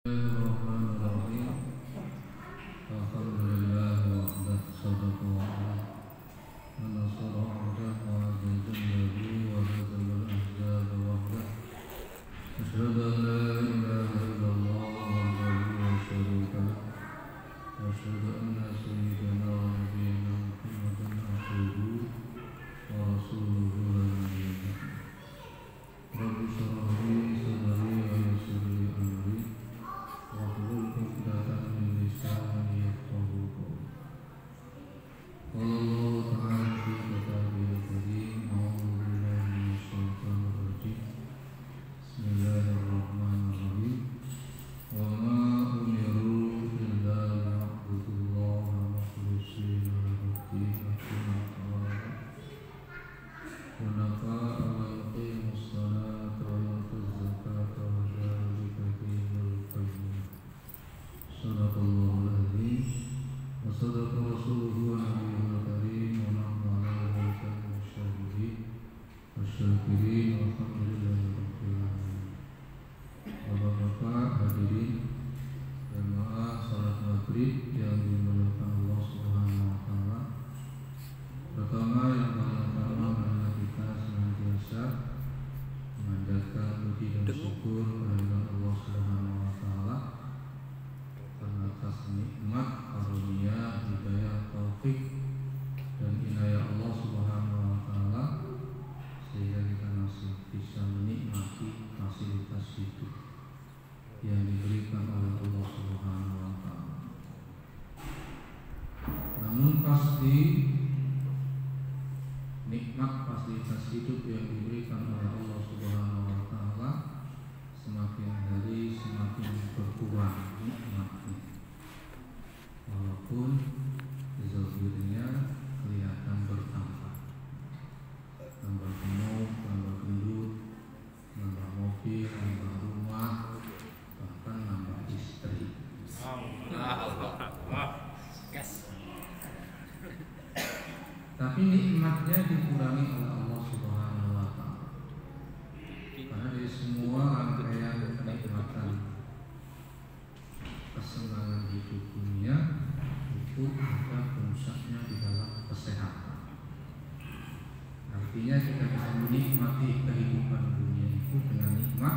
Bismillahirrahmanirrahim. Alhamdulillah wahdah sadaqa wa'ala wa nasara 'abdah wa 'azza jalla wa hazama al-ahzab wahdah. Asyhadu an la ilaha illallah wahdahu la syarika lah wa asyhadu anna sayyidana wa nabiyyana Muhammadan abduhu wa rasuluhu la nabiyya ba'dahu. Rabbi shrah li sadri wa yassir li amri wahlul 'uqdatam min lisani yafqahu qawli. Qala Allah ta'ala fi kitabihil karim, a'udzu billahi minasy syaithanir rajim. Bismillahirrahmanirrahim. Wa ma umiru illa liya'budullaha mukhlishina lahu-d-din hunafa'a wa yuqimus salata wa yutuz zakata wa dzalika dinul qayyim. Sadaqallahul azim wa sadaqa rasuluhu nabiyul karim wa nahnu 'ala dzalika syahidin wasyakirin walhamdulillahi rabbil alamin. Bapak-bapak hadirin jamaah salat maghrib yang dimuliakan Allah Subhanahu wa taala. Pertama yang paling utama adalah kita senantiasa memanjatkan puji dan syukur kehadirat Allah Subhanahu wa taala atas nikmat karunia, hidayah, taufik dan inayah Allah Subhanahu wa taala sehingga kita masih bisa menikmati fasilitas hidup yang diberikan oleh Allah Subhanahu wa taala. Namun pasti nikmat fasilitas hidup yang diberikan oleh Allah Subhanahu wa taala semakin hari semakin berkurang nikmatnya. Walaupun zahirnya kelihatan bertambah. Nambah gemuk, nambah gendut, nambah mobil, nambah rumah, bahkan nambah istri. Tapi nikmatnya dikurangi oleh Allah Subhanahu wa taala. Karena dari semua rangkaian kenikmatan kesenangan hidup dunia itu ada puncaknya di dalam kesehatan. Artinya kita bisa menikmati kehidupan dunia itu dengan nikmat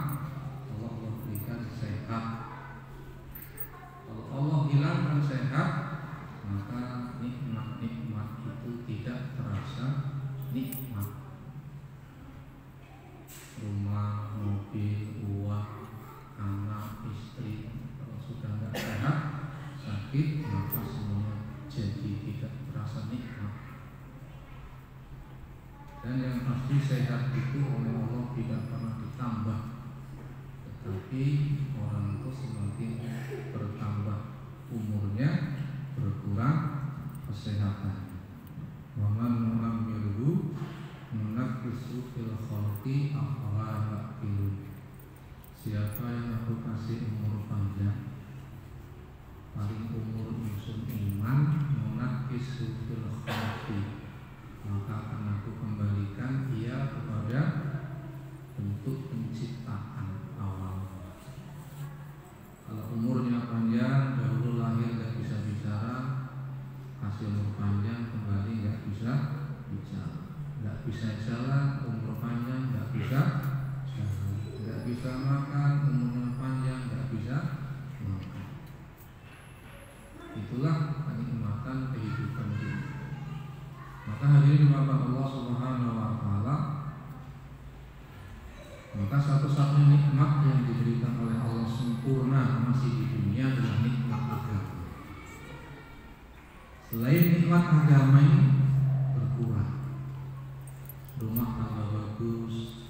Allah berikan sehat. Kalau Allah hilangkan sehat, maka nikmat-nikmat itu tidak terasa nikmat. Rumah, mobil, uang, anak, istri, kalau sudah tidak sehat, sakit, maka semuanya jadi tidak terasa nikmat. Dan yang pasti sehat itu oleh Allah tidak pernah ditambah, tetapi orang itu semakin bertambah umurnya, berkurang kesehatan. Wa man nu'ammirhu nunaqqisu fil khalqi afala ya'qilun. Siapa yang aku kasih umur panjang, paling umur musim iman, nunaqqisu fil khalqi, maka akan aku kembalikan ia kepada bentuk penciptaan awal. Kalau umurnya panjang, dahulu lahir tidak bisa bicara, kasih umur panjang kembali nggak bisa bicara, nggak bisa jalan, umur panjang nggak bisa jalan, nggak bisa makan, umurnya panjang nggak bisa makan. Itulah kenikmatan kehidupan ini. Maka hadirin Bapak Allah Subhanahu wa taala, maka satu-satunya nikmat yang diberikan oleh Allah sempurna masih di dunia adalah nikmat agama. Selain nikmat agama ini berkurang. Rumah tambah bagus,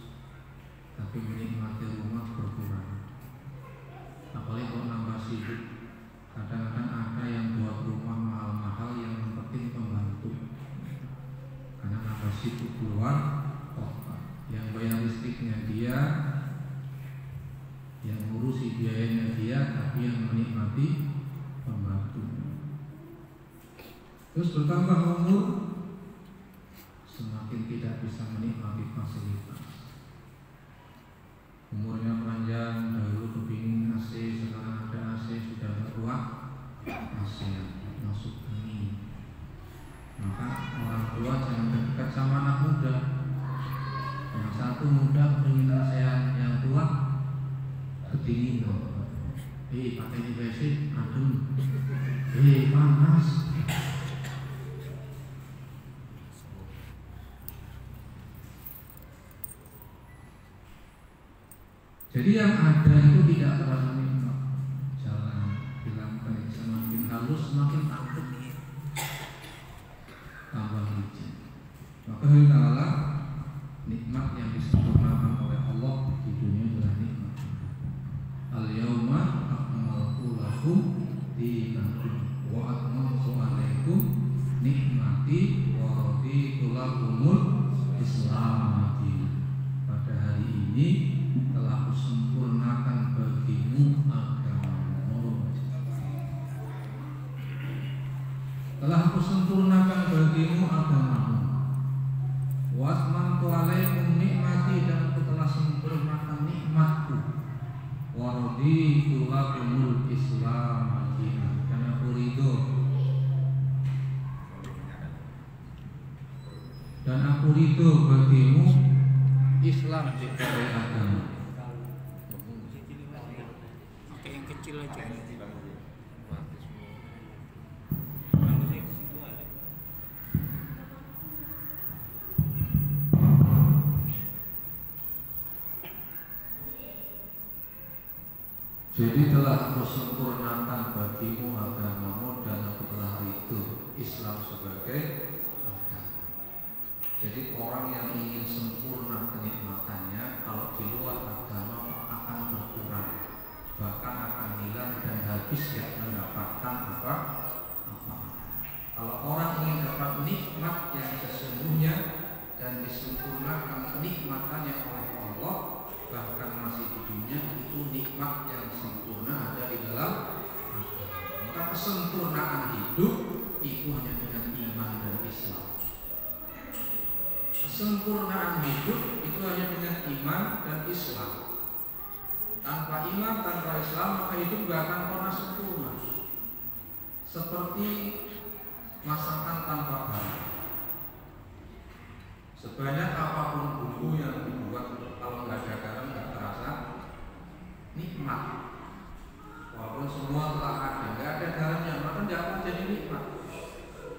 tapi menikmati rumah berkurang. Apalagi kalau nambah sibuk. Kadang-kadang ada yang buat rumah mahal-mahal yang penting pembantu, karena nambah sibuk keluar kota. Yang bayar listriknya dia, yang ngurusi biayanya dia, tapi yang menikmati pembantu. Terus bertambah umur, semakin tidak bisa menikmati fasilitas. Umurnya panjang, dahulu kepingin AC, sekarang ada pakai di WC adem, panas. Jadi yang ada itu tidak terasa nikmat. Jangan bilang baik, semakin halus semakin takut, tambah licin. Maka Ta'ala, nikmat yang disempurnakan oleh Allah di dunia adalah nikmat. Al-yawma akmaltu lakum dinakum wa atmamtu alaikum nikmati wa raditu lakumul Islam dinan. Pada hari ini telah kusempurnakan bagimu agamamu. Telah kusempurnakan bagimu agamamu. Wa atmamtu alaikum nikmati, dan aku telah sempurnakan nikmatku. Wa raditu lakumul Islam dinan, dan aku ridho bagimu Islam sebagai agama. Pakai yang kecil aja. Jadi telah aku sempurnakan bagimu agamamu, dan aku telah ridho Islam sebagai agama. Jadi orang yang ingin sempurna kenikmatannya, kalau di luar agama akan berkurang, bahkan akan hilang dan habis, tidak mendapatkan apa. Kalau orang ingin dapat nikmat yang sesungguhnya dan disempurnakan kenikmatannya oleh Allah, bahkan masih di dunia, itu nikmat yang sempurna ada di dalam agama. Maka kesempurnaan hidup itu hanya dengan iman dan Islam. Kesempurnaan hidup itu hanya dengan iman dan Islam. Tanpa iman, tanpa Islam, maka hidup gak akan pernah sempurna. Seperti masakan tanpa garam. Sebanyak apapun bumbu yang dibuat, kalau nggak ada garam nggak terasa nikmat. Walaupun semua telah ada, nggak ada garamnya, maka nggak akan jadi nikmat.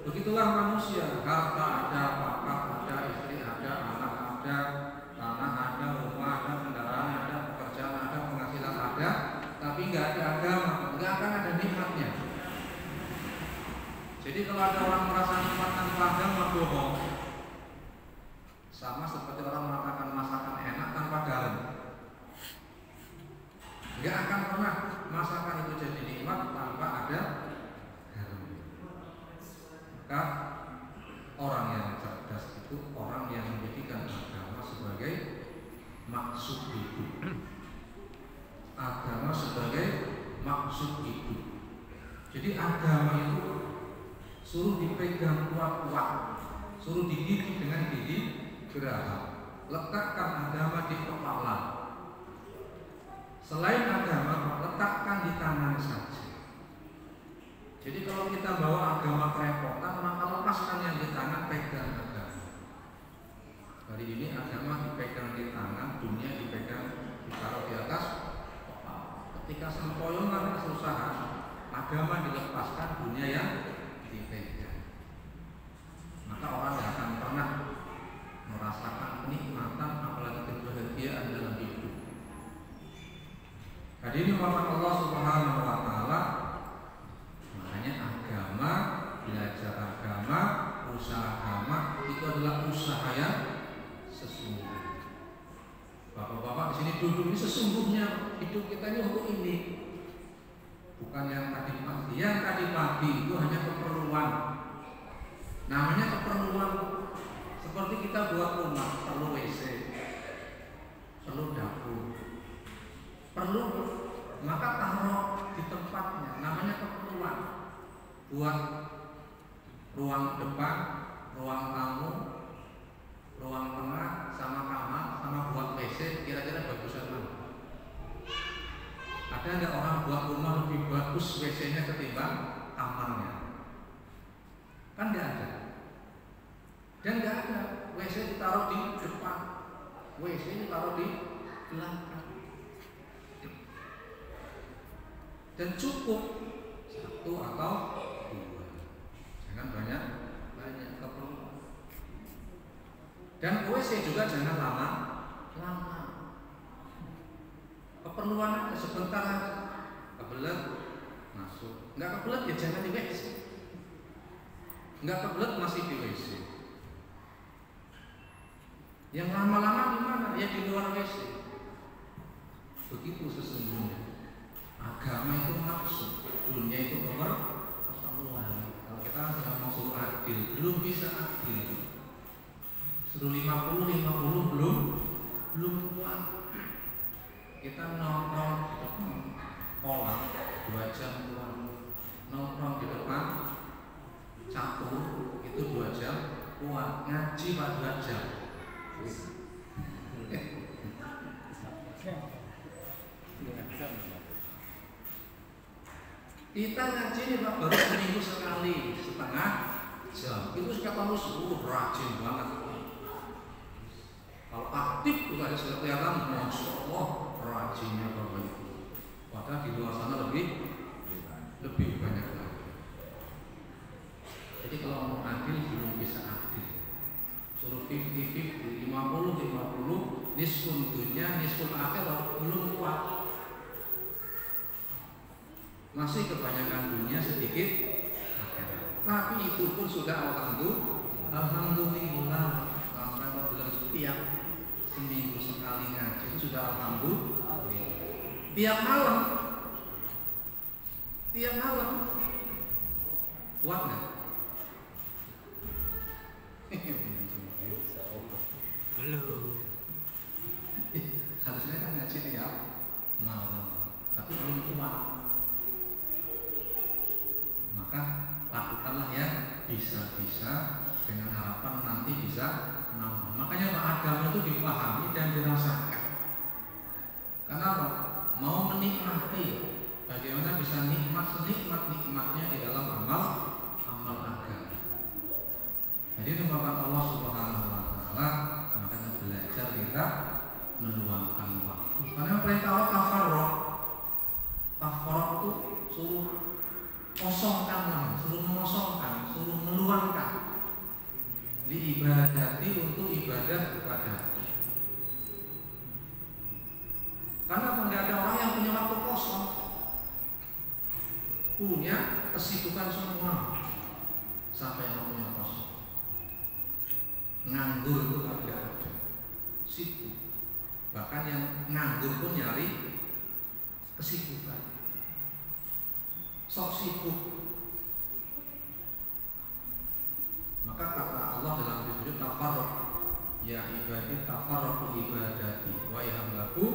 Begitulah manusia, harta ada, bapak ada, istri ada, anak ada, tanah ada, rumah ada, kendaraan ada, pekerjaan ada, penghasilan ada, tapi nggak ada agama, nggak akan ada nikmatnya. Jadi kalau ada orang merasa nikmat tanpa agama, bohong. Sama seperti orang mengatakan masakan enak tanpa garam. Nggak akan pernah masakan itu jadi nikmat tanpa ada garam. Maka orang yang cerdas itu orang yang menjadikan agama sebagai maksud hidup. Agama sebagai maksud hidup. Jadi agama itu suruh dipegang kuat-kuat, suruh digigit dengan gigi geraham. Letakkan agama di kepala. Selain agama, letakkan di tangan saja. Jadi kalau kita bawa agama kerepotan, maka lepaskan yang di tangan, pegang agama. Hari ini agama dipegang di tangan, dunia dipegang, ditaruh di atas kepala. Ketika sempoyongan kesusahan, agama dilepaskan, dunia yang dipegang. Maka orang tidak akan pernah merasakan kenikmatan, apalagi kebahagiaan dalam hidup. Hadirin rahmat Allah Subhanahu wa taala, makanya agama, belajar agama, usaha agama itu adalah usaha yang sesungguhnya. Bapak-bapak di sini duduk ini sesungguhnya hidup kita ini untuk ini. Bukan yang tadi pagi. Yang tadi pagi itu hanya keperluan. Namanya keperluan. Seperti kita buat rumah, perlu WC, perlu dapur, perlu, maka taruh di tempatnya. Namanya keperluan. Buat ruang depan, ruang tamu, ruang tengah, sama kamar, sama buat WC, kira-kira bagusan mana? Ada nggak orang buat rumah lebih bagus WC-nya ketimbang kamarnya? Kan nggak ada. Dan nggak ada WC ditaruh di depan, WC ditaruh di belakang. dan cukup satu atau dua, jangan banyak keperluan. Dan WC juga jangan lama. Keperluan sebentar aja, kebelet masuk, nggak kebelet ya jangan di WC, nggak kebelet masih di WC. Yang lama-lama di mana? Ya di luar WC. Begitu sesungguhnya. Agama itu maksud, dunia itu keperluan. Kalau kita sedang mau suruh adil, belum bisa adil. Suruh 50 belum kuat. Kita nongkrong di depan kolam 2 jam keluar, nongkrong di depan catur itu 2 jam kuat, ngaji 4 jam. Kita ngaji nih Pak baru seminggu sekali, setengah jam. Itu ketemu seluruh rajin banget. Kalau aktif itu ada sudah kelihatan, masya Allah rajinnya Bapak Ibu. Padahal di luar sana lebih banyak lagi. Jadi kalau mau adil belum bisa adil. Suruh 50-50, 50-50, nisfun dunia, nisfun akhir belum kuat. Masih kebanyakan dunia sedikit akhirat. Tapi itu pun sudah alhamdulillah. Sampai kalau bilang setiap seminggu sekali ngaji itu sudah alhamdulillah. Tiap malam kuat nggak? Belum. Harusnya kan ngaji tiap malam, tapi belum kuat. Maka lakukanlah yang bisa-bisa dengan harapan nanti bisa nambah. Makanya agama itu dipahami dan dirasakan. Kenapa? Mau menikmati, bagaimana bisa senikmat-nikmatnya di dalam amal agama. Jadi itu merupakan Allah Subhanahu wa taala, makanya belajar kita meluangkan waktu. Karena perintah Allah tafarruq itu suruh kosongkan, suruh mengosongkan, suruh meluangkan diibadati untuk ibadah kepada. Karena tidak ada orang yang punya waktu kosong, punya kesibukan semua. Sampai yang punya kosong, nganggur itu tidak ada, sibuk. Bahkan yang nganggur pun nyari kesibukan, sok sibuk. Maka kata Allah dalam firman tafarruq, ya ibadi tafarruq ibadati wa yahmlaku,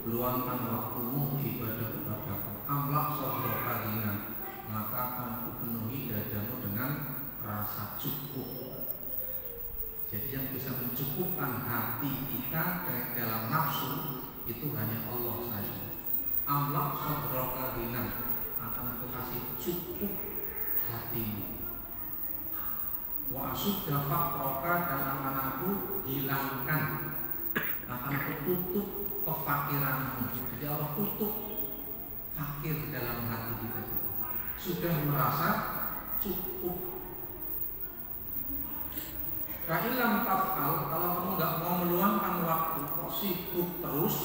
luangkan waktumu ibadah kepadaku. Amlak sadaqatina, maka akan kupenuhi dadamu dengan rasa cukup. Jadi yang bisa mencukupkan hati kita dalam nafsu itu hanya Allah saja. Amlak sadaqatina, akan aku kasih cukup hatimu. Wa asudda faqraka, dan akan aku hilangkan, akan aku tutup kefakiranmu. Jadi Allah tutup fakir dalam hati kita. Sudah merasa cukup. Ka'ilam taf'al, kalau kamu nggak mau meluangkan waktu, kok sibuk terus,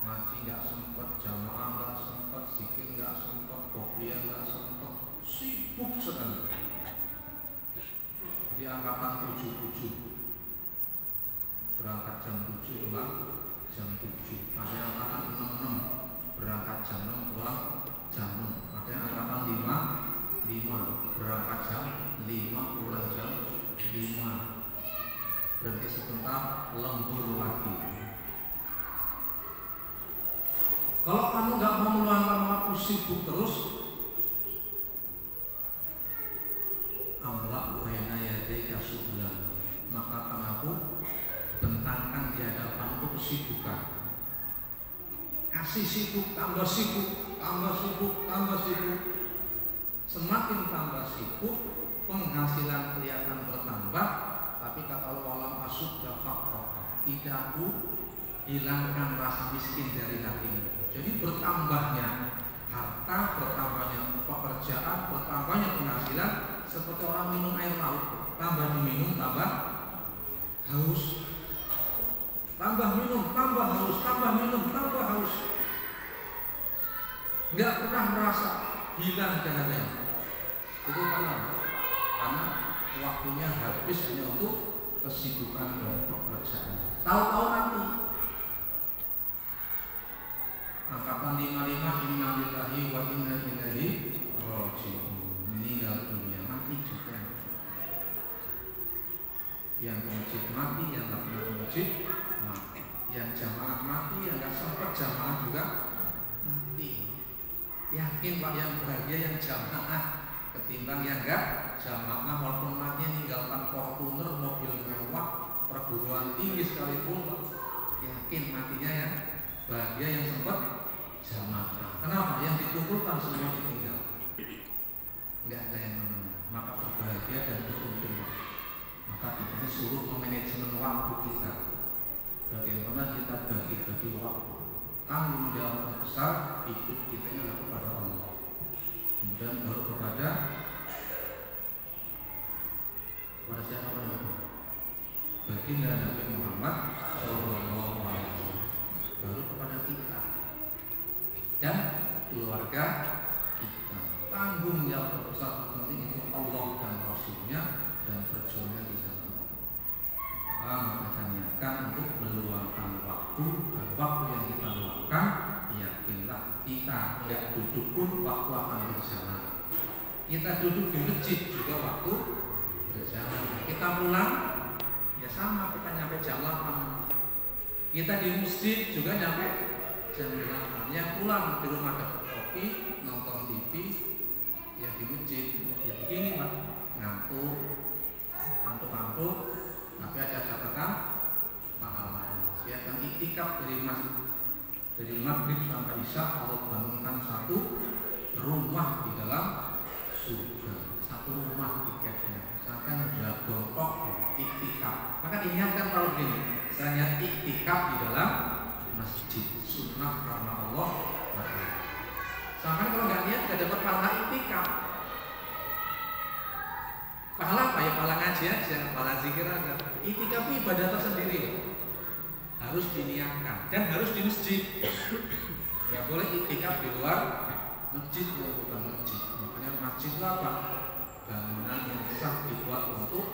ngaji nggak sempat, jamaah nggak sempat, zikir nggak sempat, qobliyah nggak sempat, sibuk sekali. Di angkatan 7 berangkat jam 7 pulang jam 7. Ada yang angkatan 6 berangkat jam 6 pulang jam 6. Ada yang angkatan 5 berangkat jam 5 pulang jam 5. Berhenti sebentar, lembur lagi. Kalau kamu nggak mau meluangkan waktu, sibuk terus, amlak baina yadayka sublan, maka akan aku bentangkan di hadapanku kesibukan. Kasih sibuk, tambah sibuk, tambah sibuk, tambah sibuk. Semakin tambah sibuk, penghasilan kelihatan bertambah, tapi kata Allah alam asudda faqraka, tidak aku hilangkan rasa miskin dari hatimu. Jadi bertambahnya tambah diminum tambah haus, tambah minum tambah haus, tambah minum tambah haus, nggak pernah merasa hilang dahanya. Itu karena waktunya habis hanya untuk kesibukan dan pekerjaan. Tahu-tahu nanti angkatan 55 inna lillahi wa inna ilaihi raji'un, meninggal dunia, mati juga. Yang ke masjid mati, yang nggak pernah ke masjid mati, yang jamaah mati, yang nggak sempat jamaah juga mati. Yakin Pak, yang bahagia yang jamaah ketimbang yang enggak jamaah, walaupun matinya meninggalkan Fortuner, mobil mewah, perguruan tinggi sekalipun, yakin matinya yang bahagia yang sempat jamaah. Kenapa? Yang dikumpulkan semua ditinggal, enggak ada yang menang. Maka berbahagia dan beruntung. Maka kita disuruh memanajemen waktu kita. Bagaimana kita bagi-bagi waktu. Tanggung jawab terbesar hidup kita ini adalah kepada Allah. Kemudian baru kepada siapa namanya? Baginda Nabi Muhammad Sallallahu Alaihi Wasallam. Baru kepada kita dan keluarga kita. Tanggung jawab terbesar penting itu Allah dan Rasulnya dan perjuangan di jalan Allah. Maka niatkan untuk meluangkan waktu, dan waktu yang kita luangkan, yakinlah kita tidak duduk pun waktu akan berjalan. Kita duduk di masjid juga waktu berjalan. Kita pulang ya sama, kita nyampe jam 8. Kita di masjid juga nyampe jam 8. Yang pulang di rumah dapat kopi, nonton TV, ya di masjid ya begini Pak, ngantuk, tapi ada catatan pahalanya. Siapkan iktikaf dari maghrib sampai isya, Allah bangunkan satu rumah di dalam surga, satu rumah tiketnya. Misalkan Jabongkok iktikaf, maka diingatkan kalau begini, saya iktikaf di dalam masjid, sunnah karena Allah. Sampai kalau nggak niat nggak dapat pahala iktikaf. Pahala apa ya? Pahala ngaji aja, pahala zikir aja. Iktikaf itu ibadah tersendiri, harus diniatkan dan harus di masjid. Nggak boleh iktikaf di luar masjid, bukan masjid. Makanya masjid itu apa? Bangunan yang sah dibuat untuk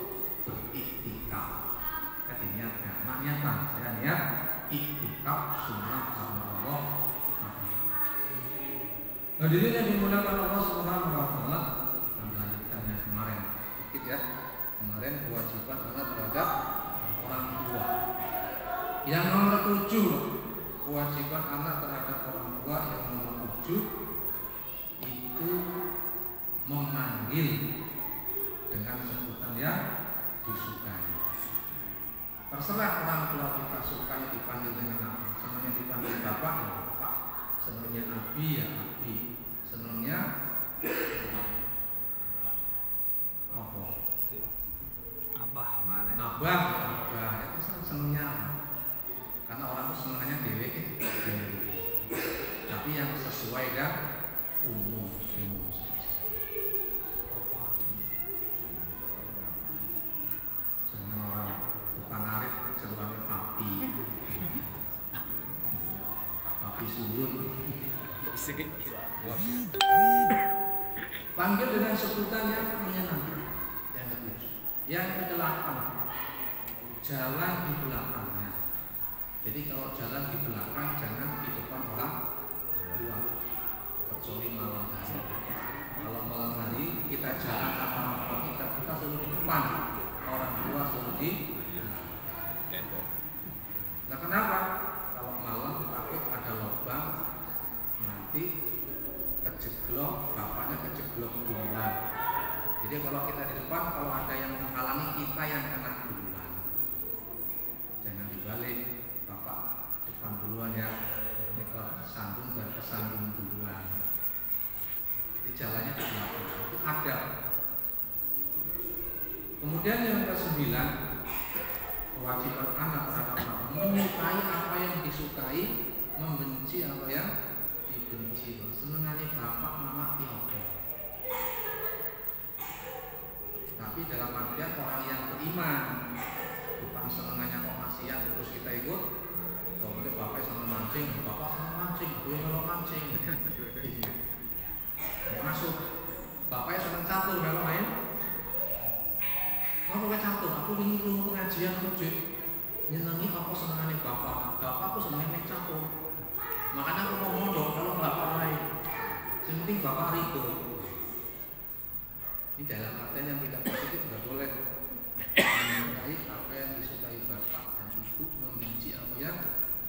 beriktikaf. Kita diniatkan, niatan. Saya niat iktikaf sunnah karena Allah. Hadirin yang dimuliakan Allah Subhanahu wa taala, melanjutkannya kemarin. Ya, kemarin kewajiban anak terhadap orang tua. Yang nomor 7, kewajiban anak terhadap orang tua yang nomor 7 itu memanggil dengan sebutan yang disukai. Terserah orang tua kita sukai dipanggil dengan apa. Senangnya dipanggil bapak ya bapak, senangnya abi ya abi, senangnya abah itu senangnya, karena orang itu senangnya dewe, tapi yang sesuai dan umum. Senang orang tukang arit celuannya papi suyun. Panggil dengan sebutan yang menyenangkan. Yang ke-8, jalan di belakangnya. Jadi kalau jalan di belakang, jangan di depan orang tua, kecuali malam hari. Kalau malam hari kita jalan sama orang tua kita selalu di depan, orang tua selalu di belakang. Nah kenapa? Kalau malam takut ada lubang, nanti kejeglok, bapaknya kejeglok duluan. Jadi kalau kita di depan, kalau ada yang menghalangi kita yang kena duluan. Jangan dibalik, bapak depan duluan ya. Ini kalau sandung dan kesandung duluan. Jadi jalannya ke belakang, itu ada. Kemudian yang ke-9, kewajiban anak terhadap anak menyukai apa yang disukai, membenci apa yang dibenci. Senengane bapak mama tiap. Tapi dalam artian orang senengannya kok maksiat terus kita ikut. Soalnya bapak seneng mancing, bapak seneng mancing, gue melok mancing. Masuk. Bapaknya seneng catur, melok main. Mau pakai catur, aku ingin ilmu pengajian masjid. Nyenengi apa senengannya bapak. Bapakku senengnya main catur. Makanya aku mau mondok kalau bapak lain. Yang penting bapak ridho. Ini dalam artian yang tidak positif tidak boleh menyukai apa yang disukai bapak dan ibu, membenci apa yang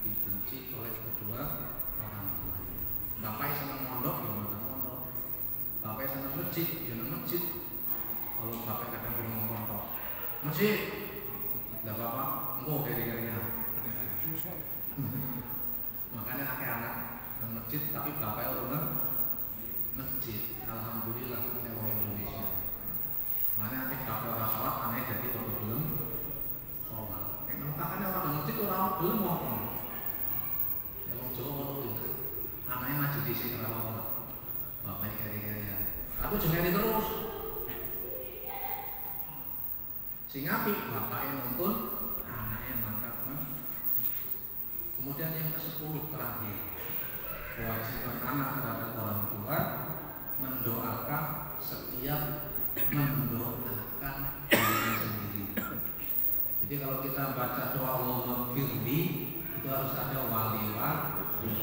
dibenci oleh kedua orang tua. Bapak yang senang mondok, ya mondok. Bapak yang senang masjid, ya masjid. Kalau bapak kadang belum mondok, masjid, tidak apa-apa, enggak kiri-kirinya. Makanya anak ke masjid, tapi bapak orang masjid. Alhamdulillah ini orang Indonesia. Makanya nanti bapak orang sholat, aneh jadi bapak belum sholat. Makanya orang masjid orang belum ngomong. Yang Jawa orang itu, anaknya maju di sini kalau bapaknya kiri-kirinya. Tapi jangan terus. Sehingga bapaknya nonton, anaknya mantap. Kemudian yang ke-10 terakhir, kewajiban anak terhadap orang tua mendoakan setiap mendoakan diri sendiri. Jadi kalau kita baca doa Allahumma firli itu harus ada wali-wali.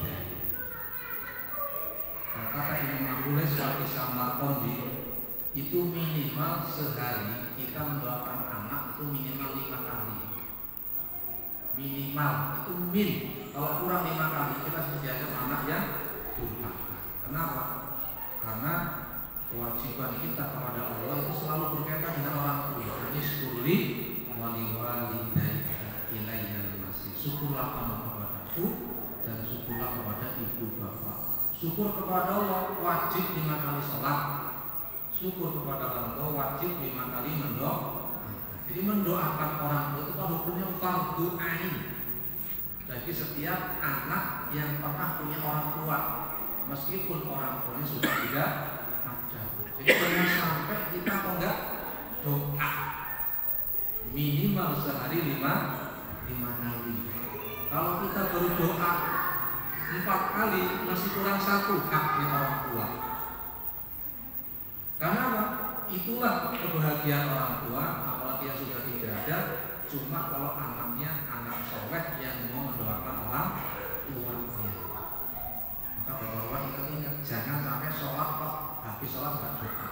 Kata Imam Abu Suwati Samarqandi itu minimal sehari kita mendoakan anak itu minimal 5 kali. Minimal itu kalau kurang 5 kali kita sediakan anak yang durhaka. Kenapa? Karena kewajiban kita kepada Allah itu selalu berkaitan dengan orang tua. Ini syukuri wali-walidaika ilayya al-masir. Syukurlah kamu kepadaku dan syukurlah kepada ibu bapak. Syukur kepada Allah wajib 5 kali sholat. Syukur kepada orang tua wajib 5 kali mendoakan. Jadi mendoakan orang tua itu hukumnya fardhu ain bagi setiap anak yang pernah punya orang tua, meskipun orang tuanya sudah tidak ada. Jadi jangan sampai kita enggak doa minimal sehari 5 kali. Kalau kita baru doa 4 kali masih kurang 1 haknya orang tua. Karena apa? Itulah kebahagiaan orang tua, apalagi yang sudah tidak ada. Cuma kalau anaknya anak soleh yang mau mendoakan orang tuanya. Maka bapak-bapak ingat, jangan sampai sholat kok habis sholat nggak doa.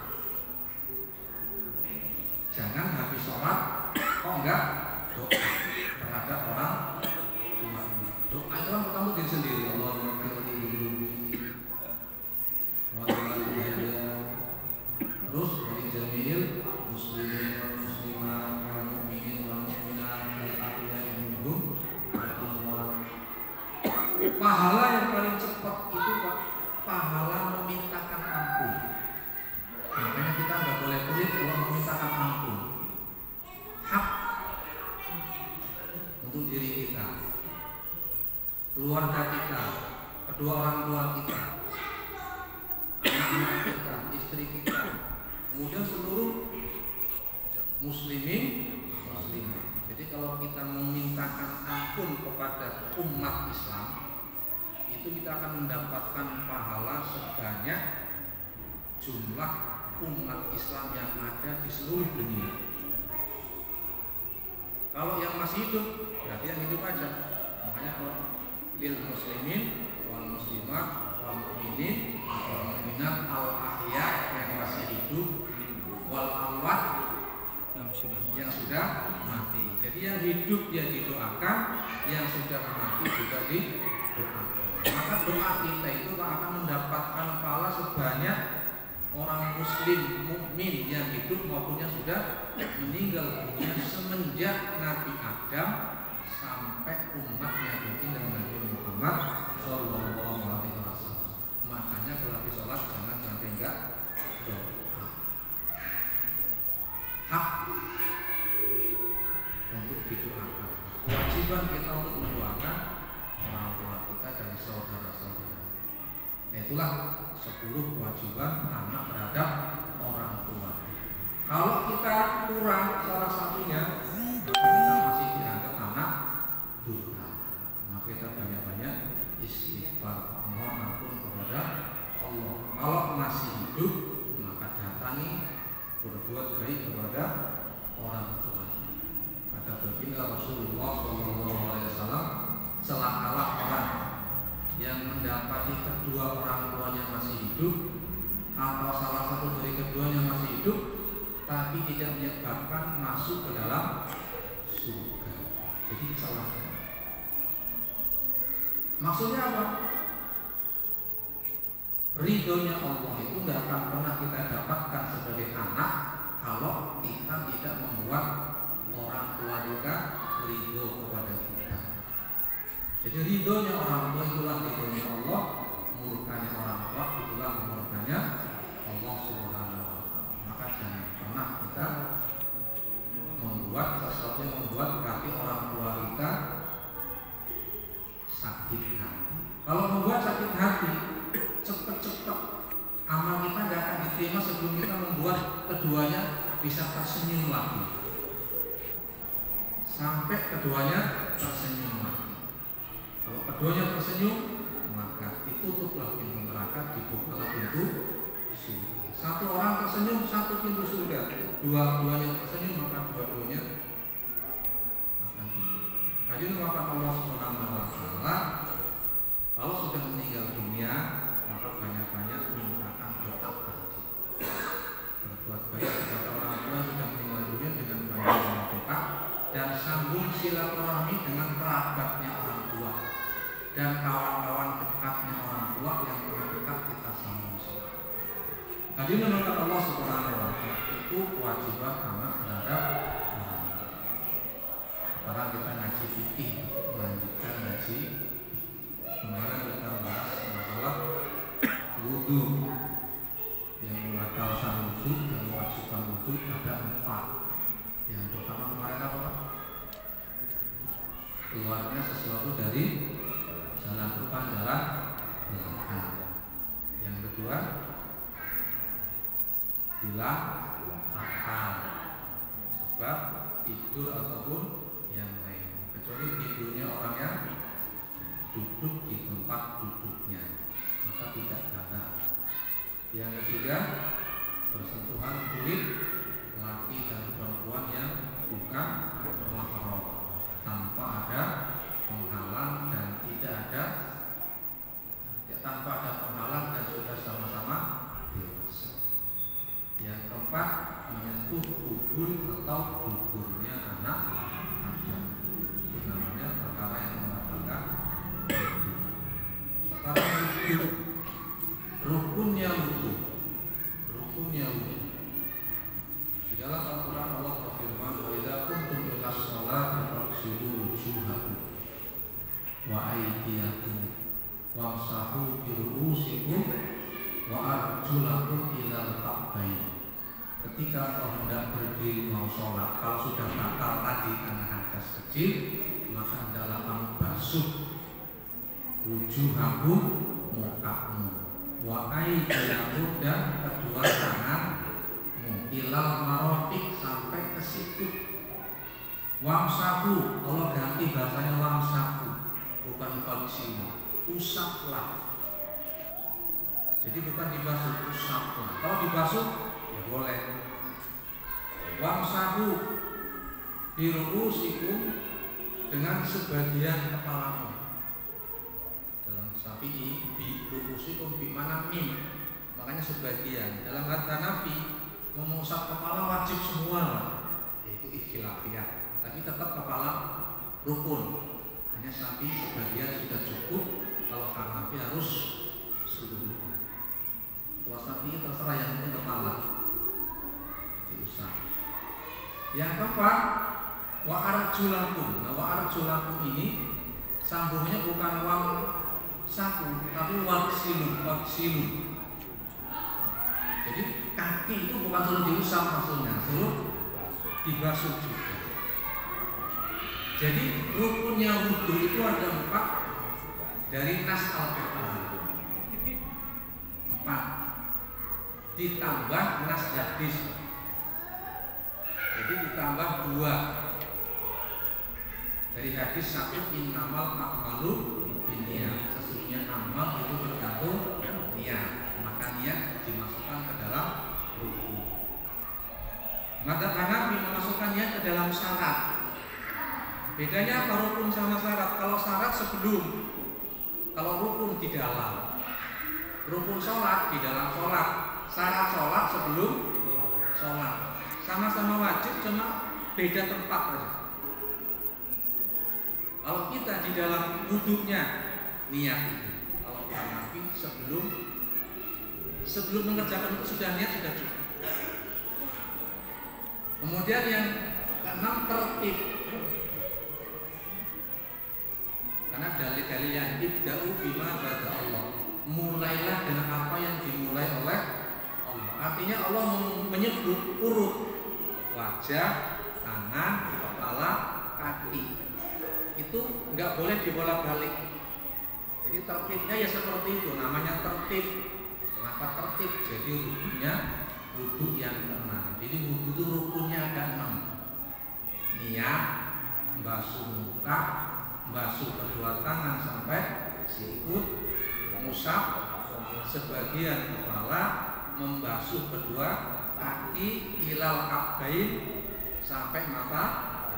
Jangan habis sholat kok nggak doa terhadap orang tua. Doa itu kan kamu diri sendiri. Allahumma terus wali jamil muslimin wal muslimat wal mu'minin wal mu'minat wal ahya'i minhum wal amwat. Pahala yang paling cepat itu Pak, pahala memintakan ampun. Makanya kita nggak boleh pelit kalau memintakan ampun. Hak untuk diri kita, keluarga kita, kedua orang tua kita, anak-anak kita, istri kita, kemudian seluruh muslimin muslimat. Jadi kalau kita memintakan ampun kepada umat Islam, itu kita akan mendapatkan pahala sebanyak jumlah umat Islam yang ada di seluruh dunia. Kalau yang masih hidup, berarti yang hidup aja. Makanya kalau lil muslimin wal muslimat wal mu'minin wal mu'minat al ahya yang masih hidup wal amwat yang sudah mati. Jadi yang hidup yang didoakan, yang sudah mati juga didoakan. Maka doa kita itu akan mendapatkan pahala sebanyak orang muslim mukmin yang hidup maupun yang sudah meninggal dunia semenjak Nabi Adam sampai umatnya dengan Nabi Muhammad Sallallahu Alaihi Wasallam. Makanya kalau habis sholat jangan sampai enggak doa. Hak untuk didoakan. Kewajiban kita untuk mendoakan orang tua kita dan saudara-saudara. Nah itulah 10 kewajiban anak terhadap orang tua. Kalau kita kurang salah satunya, kita masih dianggap kita banyak-banyak istighfar, mohon ampun kepada Allah. Kalau masih hidup, maka datangi, berbuat baik kepada orang tua. Kata baginda Rasulullah SAW, celakalah orang yang mendapati kedua orang tuanya masih hidup atau salah satu dari keduanya masih hidup, tapi tidak menyebabkan masuk ke dalam surga. Jadi salah. Maksudnya apa? Ridhonya Allah itu tidak akan pernah kita dapatkan sebagai anak kalau kita tidak membuat orang tua kita ridho kepada kita. Jadi ridhonya orang tua itulah ridhonya Allah, murkanya orang tua itulah murkanya Allah Subhanahu wa Ta'ala. Maka jangan pernah kita membuat sesuatu yang membuat hati orang tua kita sakit hati. Kalau membuat sakit hati, cepat-cepat amal kita tidak akan diterima sebelum kita membuat keduanya bisa tersenyum lagi. Sampai keduanya tersenyum lagi. Kalau keduanya tersenyum, maka ditutuplah pintu neraka, dibukalah pintu surga. Satu orang tersenyum, satu pintu surga. Dua-duanya tersenyum, maka dua-duanya akan dibuka. Hadirin maka Allah Subhanahu wa Ta'ala, kalau sudah meninggal dunia, maka banyak-banyak mintakan doa tadi. Berbuat baik kepada orang tua yang sudah meninggal dunia dengan banyak doa, dan sambung silaturahmi dengan kerabatnya orang tua dan kawan-kawan dekatnya orang tua yang telah dekat kita sambung. Hadirin maka Allah Subhanahu wa Ta'ala, itu kewajiban anak terhadap orang tua. Sekarang kita ngaji fikih, melanjutkan ngaji. Kemarin kita bahas masalah wudu. Yang membatalkan wudu, yang mewajibkan wudu ada 4. Yang pertama kemarin apa? Keluarnya sesuatu dari jalan depan, jalan belakang. Yang kedua, hilang akal, sebab tidur ataupun yang lain, kecuali tidurnya orang yang duduk di tempat duduknya, maka tidak batal. Yang ketiga, bersentuhan kulit laki dan perempuan yang bukan mahram tanpa ada penghalang dan tanpa ada penghalang dan sudah sama-sama dewasa. Yang keempat, menyentuh kubur atau duburnya anak Adam. Itu namanya perkara yang membatalkan. Sekarang rukunnya wudu. Di dalam Al-Quran Allah berfirman, wa idza kuntum ila sholati faghsilu wujuhakum wa aydiyakum wamsahu bi ru'usikum wa arjulakum ilal ka'bayn. Ketika engkau hendak berdiri mau sholat, kalau sudah batal tadi karena hadas kecil, maka hendaklah kamu basuh wujuhakum, mukamu, wa aydiyakum, dan kedua tanganmu, ilal marofiq, sampai ke situ. Wamsahu, Allah ganti bahasanya wamsahu, bukan faghsilu, usaplah. Jadi bukan dibasuh, usaplah. Kalau dibasuh ya boleh. Wamsahu bi ru'usikum, dengan sebagian kepalamu. Dalam Syafi'i, bi ru'usikum bi mana mim, makanya sebagian. Dalam kata Nabi, mengusap kepala wajib semua, yaitu ikhtilafiyah. Tapi tetap kepala rukun. Hanya Syafi'i sebagian sudah cukup. Kalau Hanafi harus seluruhnya. Kalau Syafi'i terserah, yang penting kepala diusap. Yang keempat, wa arjulakum. Nah, wa arjulakum ini sambungnya bukan wam saku, tapi waksilu. Jadi kaki itu bukan suruh diusap maksudnya, suruh dibasuh juga. Jadi rukunnya wudu itu ada 4 dari nas Al-Quran. 4 ditambah nas hadis. Jadi ditambah 2. Dari hadis satu, innamal a'malu binniyat. Sesungguhnya amal itu tergantung niat. Maka niat dimasukkan ke dalam rukun. Madzhab Hanafi memasukkan niat ke dalam syarat. Bedanya apa rukun sama syarat? Kalau syarat sebelum, kalau rukun di dalam. Rukun sholat di dalam sholat, syarat sholat sebelum sholat. Sama-sama wajib, cuma beda tempat aja. Kalau kita di dalam wudhunya niat itu, kalau Hanafi sebelum mengerjakan itu sudah niat, sudah cukup. Kemudian yang keenam, tertib. Karena dalil-dalil yang ibda'u bima bada Allah, mulailah dengan apa yang dimulai oleh Allah. Artinya Allah menyebut urut wajah, tangan, kepala, kaki. Itu nggak boleh dibolak-balik. Jadi tertibnya ya seperti itu, namanya tertib. Kenapa tertib? Jadi rukunnya wudhu yang keenam. Jadi wudhu itu rukunnya ada 6. Niat, basuh muka, basuh kedua tangan sampai sikut, ngusap sebagian kepala, membasuh kedua kaki, ilal ka'bain sampai mata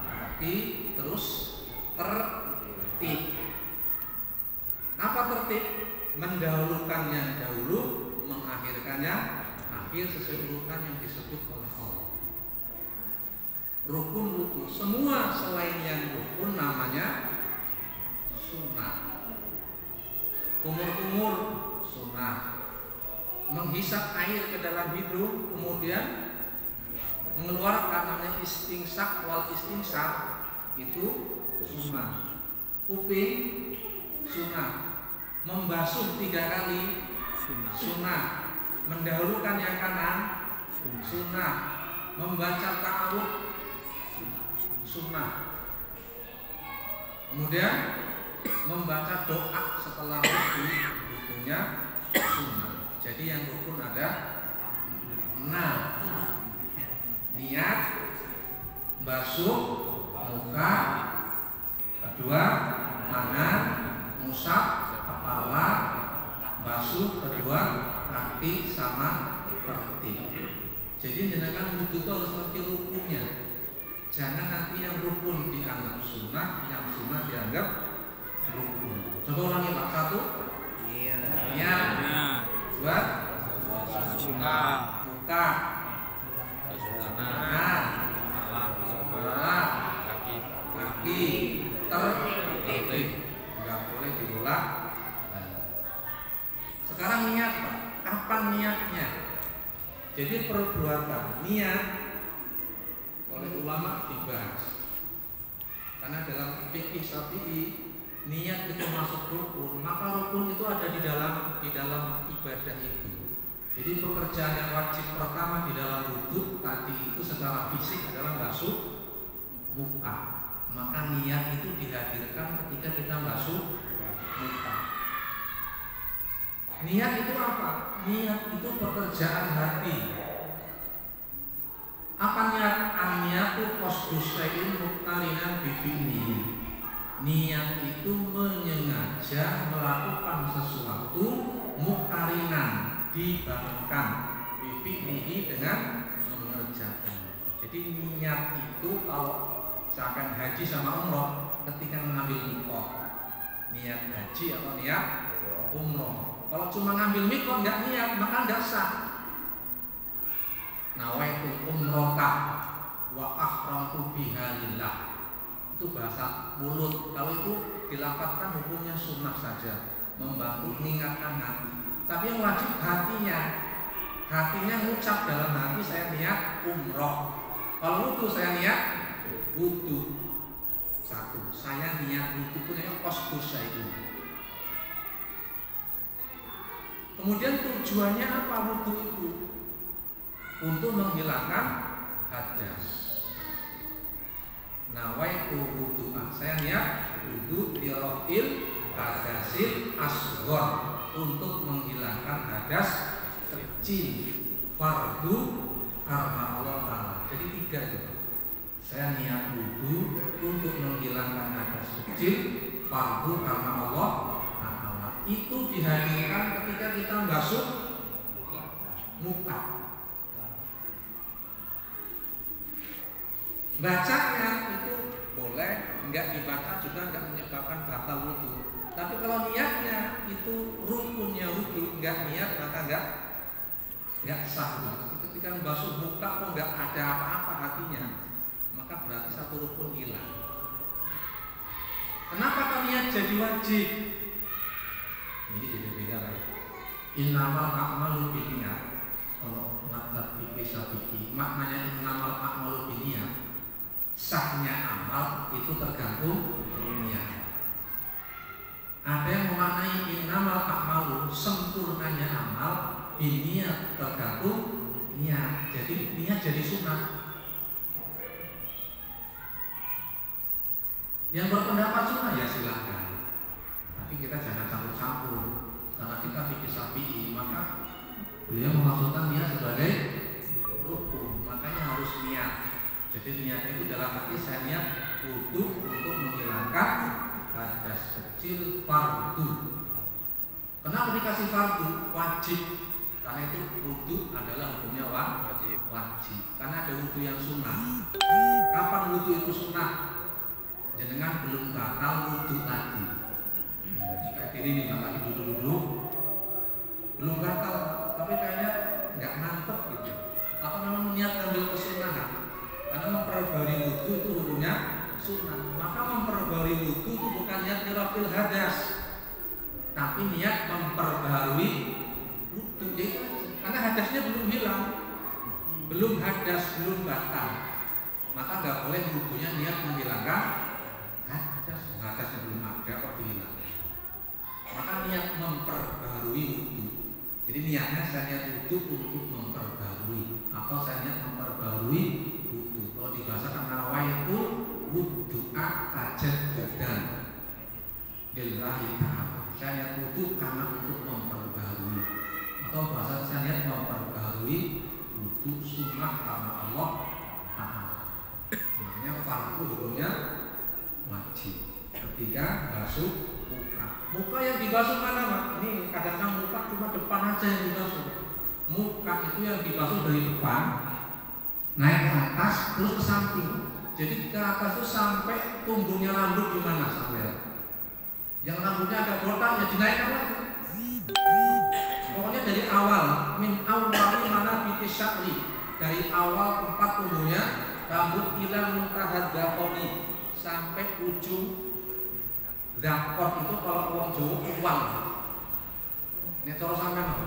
kaki, terus tertib. Apa tertib? Mendahulukan yang dahulu, mengakhirkannya akhir sesuai urutan yang disebut oleh Allah. Rukun wudhu, semua selain yang rukun namanya sunnah. Kumur-kumur sunnah. Menghisap air ke dalam hidung kemudian mengeluarkan namanya istingsak wal istingsak, itu sunnah. Kuping sunnah. Membasuh 3 kali sunnah. Mendahulukan yang kanan sunnah. Membaca ta'awudz sunnah. Kemudian membaca doa setelah wudhu, rukunnya sunnah. Jadi yang rukun ada 6. Niat, basuh muka, kedua tangan, ngusap kepala, basuh kedua kaki, sama tertib. Jadi jenengan wudhu itu harus ngerti rukunnya. Jangan nanti yang rukun dianggap sunnah, yang sunnah dianggap rukun. Coba ulangi Pak. 1. Niat. 2. Muka. Tangan. Kepala. Kaki. Tertib. Enggak boleh diulang. Sekarang niat Pak. Kapan niatnya? Jadi perbuatan niat oleh ulama dibahas. Karena dalam fikih Syafi'i niat itu masuk rukun, maka rukun itu ada di dalam ibadah itu. Jadi pekerjaan yang wajib pertama di dalam wudhu tadi itu secara fisik adalah basuh muka. Maka niat itu dihadirkan ketika kita basuh muka. Niat itu apa? Niat itu pekerjaan hati. Apa niat? An-niyatu qasdus syai'in muqtarinan bi fi'lihi. Niat itu menyengaja melakukan sesuatu muqtarinan, dibarengkan bi fi'lihi dengan mengerjakan. Jadi niat itu kalau seakan haji sama umroh ketika mengambil miqat. Niat haji atau niat umroh. Kalau cuma ngambil miqat enggak niat, maka enggak sah. Nawaitu umrohka wa ahramtu biha lillah. Itu bahasa mulut. Kalau itu dilafadzkan hukumnya sunnah saja, membantu mengingatkan hati. Tapi yang wajib hatinya. Hatinya ngucap dalam hati, saya niat umroh. Kalau wudhu saya niat wudhu. 1. Saya niat wudhu punya qasdus syai'in. Kemudian tujuannya apa wudhu itu? Untuk menghilangkan hadas. Nawaitu wudhu'an, saya niat wudhu lirafil hadasil asghar, untuk menghilangkan hadas kecil, fardu karena Allah Ta'ala. Jadi 3 itu. Saya niat wudu untuk menghilangkan hadas kecil fardu karena Allah Ta'ala. Itu dihadirkan ketika kita basuh muka. Bacanya itu boleh, enggak dibaca juga enggak menyebabkan batal wudu. Tapi kalau niatnya itu rukunnya wudu, enggak niat maka enggak sah. Ketika membasuh muka kok enggak ada apa-apa hatinya, maka berarti satu rukun hilang. Kenapa kalau niat jadi wajib? Ini beda-beda lagi. Innamal a'malu binniyat. Kalau madzhab fikih Syafi'i, maknanya innamal a'malu binniyat. Sahnya amal itu tergantung niat. Ada yang memaknai innamal a'malu, sempurnanya amal binniyat, tergantung niat. Jadi niat jadi sunnah. Yang berpendapat sunnah ya silahkan, tapi kita jangan campur-campur. Karena kita fikih Syafi'i, maka beliau memaksudkan niat sebagai rukun, makanya harus niat. Jadi niatnya itu dalam arti saya niat wudu untuk menghilangkan hadas kecil fardu. Kenapa dikasih fardu? Wajib. Karena itu wudu adalah hukumnya wajib. Karena ada wudu yang sunnah. Kapan wudu itu sunnah? Jenengan belum batal wudu lagi. Kayak ini nih, lagi duduk-duduk belum batal, tapi kayaknya nggak mantep gitu. Apa memang niat ambil kesunahan? Karena memperbarui wudu itu hukumnya sunnah. Maka memperbarui wudu itu bukan niat nyerapil hadas, tapi niat memperbarui wudu. Karena hadasnya belum hilang, belum hadas, belum batal, maka nggak boleh wudunya niat menghilangkan hadasnya belum ada kok dihilang. Maka niat memperbarui wudu. Jadi niatnya saya niat wudu untuk memperbarui, atau saya niat memperbarui wudu. Kalau dibahasakan nawaitu wudu'a tajaddudan lillahi ta'ala. Saya niat wudu karena untuk memperbarui, atau bahasa saya niat memperbarui wudu sunnah karena Allah Ta'ala. Namanya fardu, hukumnya wajib. Ketiga, basuh muka. Muka yang dibasuh mana, Pak? Ini kadang-kadang muka cuma depan aja yang dibasuh. Muka itu yang dibasuh dari depan, naik ke atas, terus ke samping. Jadi ke atas itu sampai tumbuhnya rambut di mana sampai. Yang rambutnya ada botak ya dinaikkan lagi. Pokoknya dari awal, min awali mana bitisakli, dari awal tempat tumbuhnya rambut ila muntahad dzaqoni, sampai ujung zakot. Itu kalau orang Jawa uang. Ini cara sampean apa?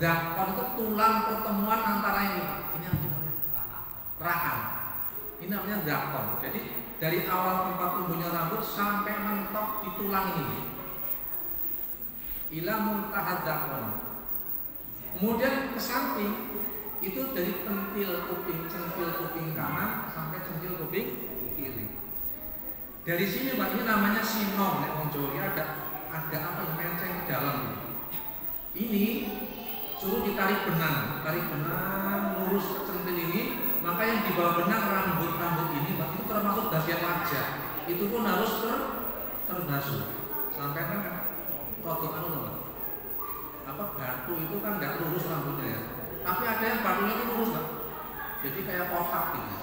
Zakot itu tulang pertemuan antara ini. Ini namanya rahang. Ini namanya zakot. Jadi dari awal tempat tumbuhnya rambut sampai mentok di tulang ini. Ila muntahad dzaqon. Kemudian ke samping itu dari centil kuping kanan sampai centil kuping kiri. Dari sini Pak, ini namanya sinom, wong Jawa ada apa yang menceng ke dalam. Ini suruh ditarik benang lurus ke centil ini, maka yang di bawah benang rambut ini Pak, itu termasuk bagian wajah. Itu pun harus terbasuh. Sampai kan rodok apa batu itu kan nggak lurus rambutnya ya. Tapi ada yang batunya itu lurus Pak. Jadi kayak kotak gitu.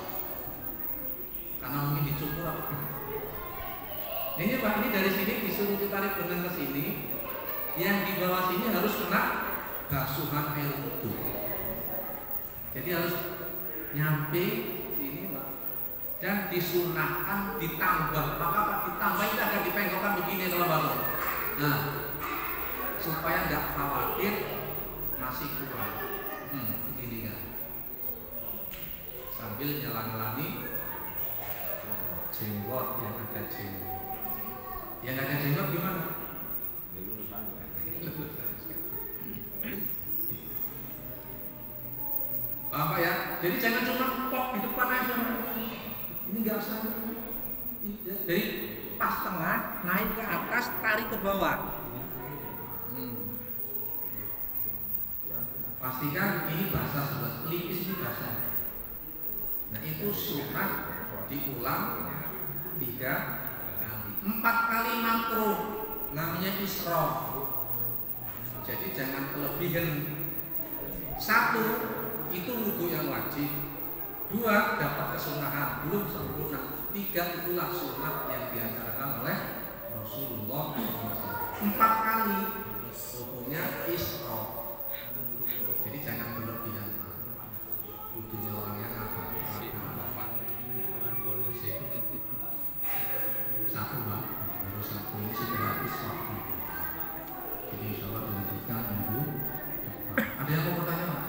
Karena mungkin dicukur apa. Ini Pak, ini dari sini disuruh ditarik benang ke sini, yang di bawah sini harus kena basuhan air wudu. Jadi harus nyampe sini Pak. Dan disunahkan ditambah. Maka Pak ditambah ini agak dipengkokkan begini kalau baru. Nah, supaya nggak khawatir masih kurang. Begini kan. Sambil nyelang-nyelangi jenggot yang ada jenggot. Yang ada jenggot gimana? Bapak ya, jadi jangan cuma pok di depan aja. Ini nggak usah. Jadi pas tengah, naik ke atas, tarik ke bawah. Pastikan ini basah, pelipis ini basah. Nah itu sunat diulang 3 kali. 4 kali makruh, namanya israf. Jadi jangan kelebihan. 1 itu wudu yang wajib. 2 dapat kesunahan, belum sempurna. 3 itulah sunat yang diajarkan oleh Rasulullah SAW. 4 kali hukumnya israf. Jadi jangan berlebihan. Wudunya orang yang apa? Satu Mbak, baru 1 ini sudah habis waktu. Jadi insya Allah dilanjutkan minggu depan. Ada yang mau bertanya Mbak?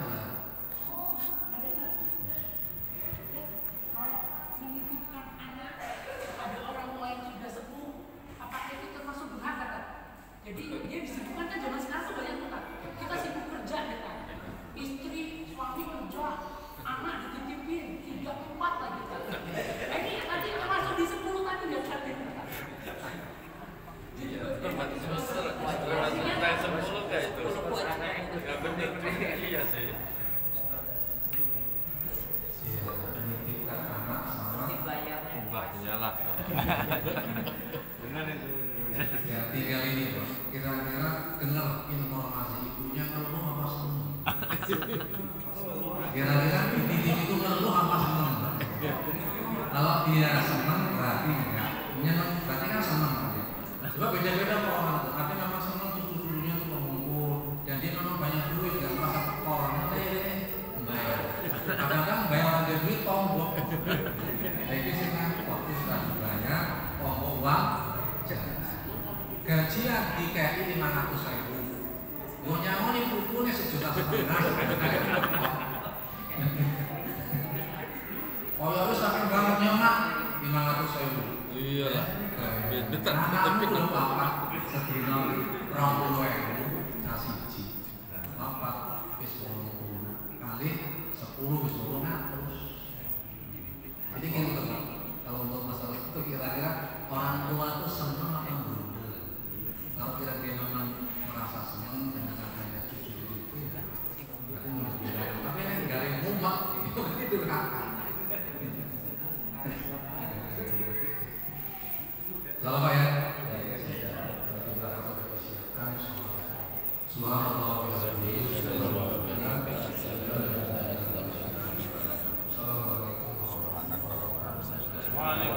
Jadi dia disibukkan kan zaman sekarang tuh banyak kan. Kita sibuk kerja kita. Istri, suami kerja, anak dititipin 3, 4 lagi kan. Ini nanti termasuk di 10 tadi nggak tadi. Termasuk 10 kayak itu. Nggak bener iya sih. Menitipkan anak sama Mbaknya lah. Benar itu. ya tinggal ini Bos. Kira-kira dengar informasi ibunya ngeluh apa seneng? Kira-kira dititip itu ngeluh apa seneng? Kalau dia seneng berarti enggak. Nyeneng berarti kan seneng. Coba beda-beda kok orang tuh. Ada memang seneng cucu-cucunya tuh mengumpul dan dia memang banyak duit dan merasa tekor. Membayar. Kadang-kadang bayar orang dia duit tombok. Jadi senang waktu sudah banyak tombok uang. Gajian di KI 500.000. Gue nyamoni bukunya 1,5 juta. Oh ya lu saking banget nyemak 500.000. Iya lah. Anakmu belum apa? Sedina 20.000 sasiji. Apa? Wis 80 kali 10 wis 200. Jadi gitu teman. Kalau untuk masalah itu kira-kira orang tua itu senang apa yang kalau kira-kira memang merasa senang dengan adanya cucu-cucu itu, berarti harus beda. Tapi yang garing mumak itu berarti durhaka. Salah Pak ya? Subhanallah wa bihamdihi. Assalamualaikum warahmatullahi wabarakatuh.